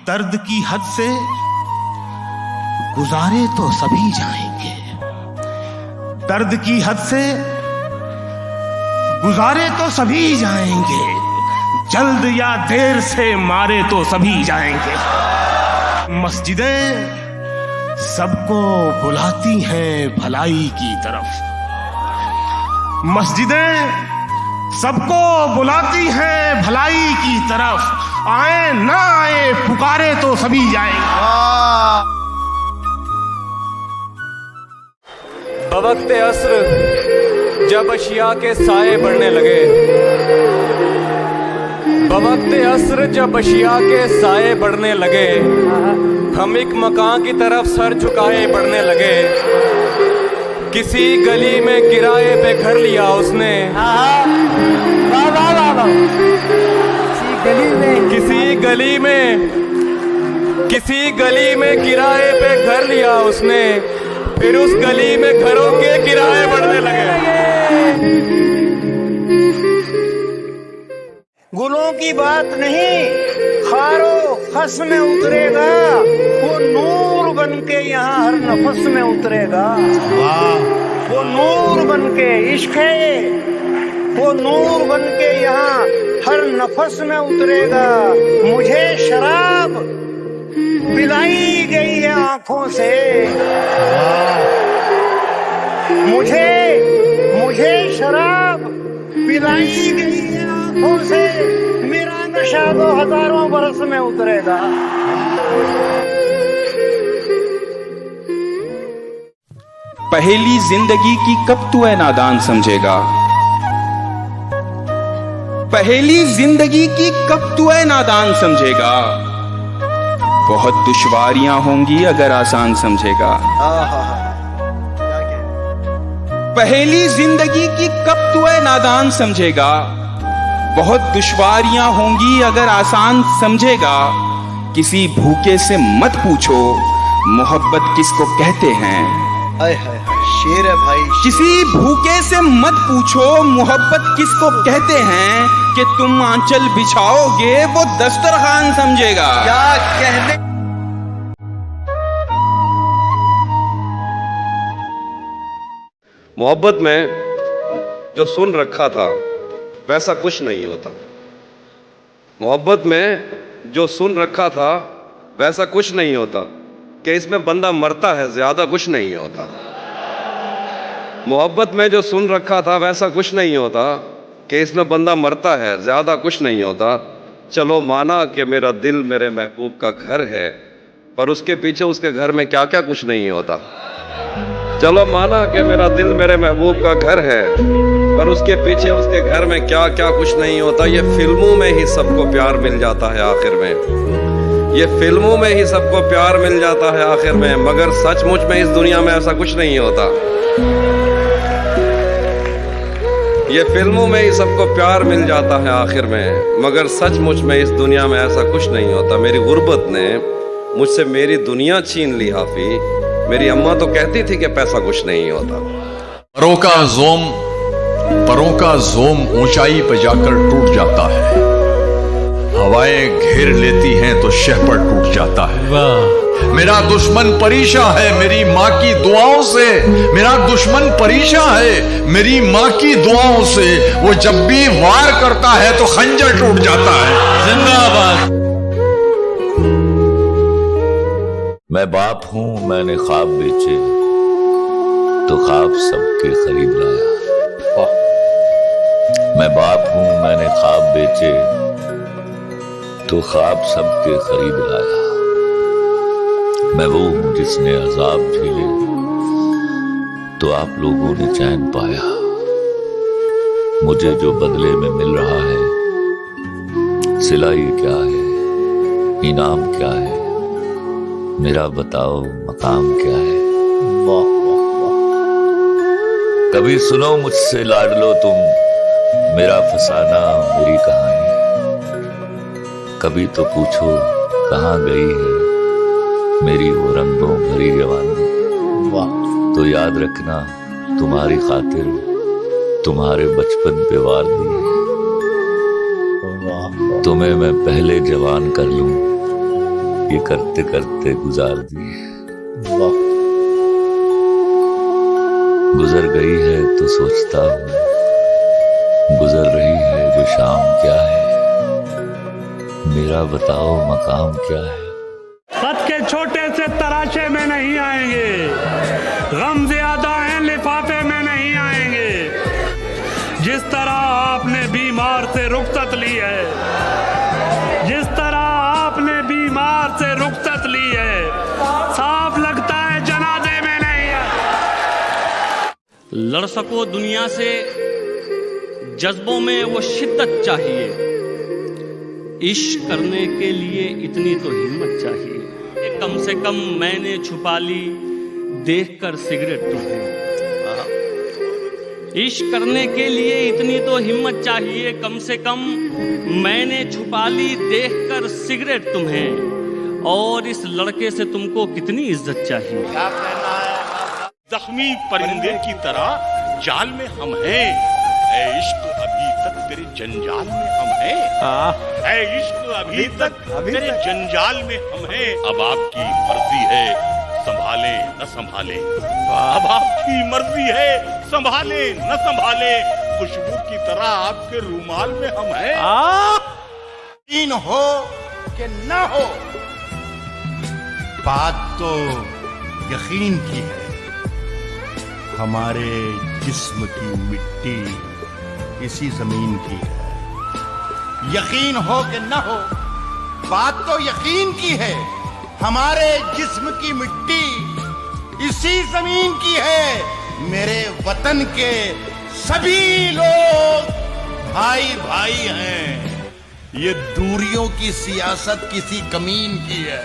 दर्द की हद से गुजारे तो सभी जाएंगे, दर्द की हद से गुजारे तो सभी जाएंगे, जल्द या देर से मारे तो सभी जाएंगे। मस्जिदें सबको बुलाती हैं भलाई की तरफ, मस्जिदें सबको बुलाती हैं भलाई की तरफ, आए ना आए पुकारे तो सभी जाएंगे। बवक्ते अस्र जब अशिया के साए बढ़ने लगे, बवक्ते अस्र जब अशिया के साए बढ़ने लगे, हम एक मकान की तरफ सर झुकाए बढ़ने लगे। किसी गली में किराए पे घर लिया उसने, किसी गली में किराए पे घर लिया उसने, फिर उस गली में घरों के किराए बढ़ने लगे। गुलों की बात नहीं, खारो खस में उतरेगा, वो नूर बन के यहाँ हर नफस में उतरेगा। वो नूर बन के इश्क है, वो नूर बन के यहाँ हर नफस में उतरेगा। मुझे शराब पिलाई गई है आंखों से, मुझे शराब पिलाई गई है आंखों से, मेरा नशा तो हजारों बरस में उतरेगा। पहेली जिंदगी की कब तू है नादान समझेगा, पहेली जिंदगी की कब तू है नादान समझेगा, बहुत दुश्वारियां होंगी अगर आसान समझेगा। पहेली जिंदगी की कब तू है नादान समझेगा, बहुत दुश्वारियां होंगी अगर आसान समझेगा। किसी भूखे से मत पूछो मोहब्बत किसको कहते हैं, शेर है भाई। किसी भूखे से मत पूछो मोहब्बत किसको कहते हैं, कि तुम आंचल बिछाओगे वो दस्तरखान समझेगा। क्या कहने मोहब्बत में जो सुन रखा था वैसा कुछ नहीं होता, मोहब्बत में जो सुन रखा था वैसा कुछ नहीं होता, कि इसमें बंदा मरता है ज्यादा कुछ नहीं होता। मोहब्बत में जो सुन रखा था वैसा कुछ नहीं होता, कि इसमें बंदा मरता है ज्यादा कुछ नहीं होता। चलो माना कि मेरा दिल मेरे महबूब का घर है, पर उसके पीछे उसके घर में क्या क्या कुछ नहीं होता। चलो माना कि मेरा दिल मेरे महबूब का घर है, पर उसके पीछे उसके घर में क्या क्या कुछ नहीं होता। ये फिल्मों में ही सबको प्यार मिल जाता है आखिर में, ये फिल्मों में ही सबको प्यार मिल जाता है आखिर में, मगर सचमुच में इस दुनिया में ऐसा कुछ नहीं होता। ये फिल्मों में ही सबको प्यार मिल जाता है आखिर में, मगर सचमुच में इस दुनिया में ऐसा कुछ नहीं होता। मेरी गुर्बत ने मुझसे मेरी दुनिया छीन ली हाफी, मेरी अम्मा तो कहती थी कि पैसा कुछ नहीं होता। परों का जोम ऊंचाई पर जाकर टूट जाता है, हवाएं घेर लेती हैं तो शहपर टूट जाता है। मेरा दुश्मन परेशान है मेरी माँ की दुआओं से, मेरा दुश्मन परेशान है मेरी माँ की दुआओं से, वो जब भी वार करता है तो खंजर टूट जाता है। जिंदाबाद। मैं बाप हूं मैंने ख्वाब बेचे, तो ख्वाब सबके खरीद लाया। मैं बाप हूं मैंने ख्वाब बेचे, तो ख्वाब सबके खरीद लाया। मैं वो हूं जिसने अजाब झेले, तो आप लोगों ने चैन पाया। मुझे जो बदले में मिल रहा है, सिलाई क्या है, इनाम क्या है, मेरा बताओ मकाम क्या है। वाह वाह वाह। कभी सुनो मुझसे लाडलो तुम मेरा फसाना मेरी कहानी, कभी तो पूछो कहाँ गई है मेरी वो रंगों भरी जवानी। वाह। तो याद रखना तुम्हारी खातिर तुम्हारे बचपन पे वार दी, तुम्हें मैं पहले जवान कर लूं ये करते करते गुजार दी। गुजर गई है तो सोचता हूँ, गुजर रही है जो शाम क्या है, मेरा बताओ मकाम क्या है। खत के छोटे से तराशे में नहीं आएंगे, गम ज्यादा है लिफाफे में नहीं आएंगे। जिस तरह आपने बीमार से रुखसत ली है, जिस तरह आपने बीमार से रुखसत ली है, साफ लगता है जनाजे में नहीं है। लड़ सको दुनिया से, जज्बों में वो शिद्दत चाहिए। इश्क करने के लिए इतनी तो हिम्मत चाहिए। कम से कम मैंने छुपा ली देखकर सिगरेट तुम्हें। इश्क करने के लिए इतनी तो हिम्मत चाहिए, कम से कम मैंने छुपा ली देखकर सिगरेट तुम्हें। और इस लड़के से तुमको कितनी इज्जत चाहिए। जख्मी परिंदे की तरह जाल में हम हैं, ऐ इश्क अभी तक तेरे जंजाल में हम हैं। ऐ इश्क अभी तक तेरे जंजाल में हम हैं। अब आपकी मर्जी है संभाले न संभाले, अब आपकी मर्जी है संभाले न संभाले। खुशबू की तरह आपके रूमाल में हम हैं। यकीन हो कि न हो, बात तो यकीन की है। हमारे जिस्म की मिट्टी इसी जमीन की है। यकीन हो कि न हो, बात तो यकीन की है। हमारे जिस्म की मिट्टी इसी जमीन की है। मेरे वतन के सभी लोग भाई भाई हैं। ये दूरियों की सियासत किसी कमीन की है।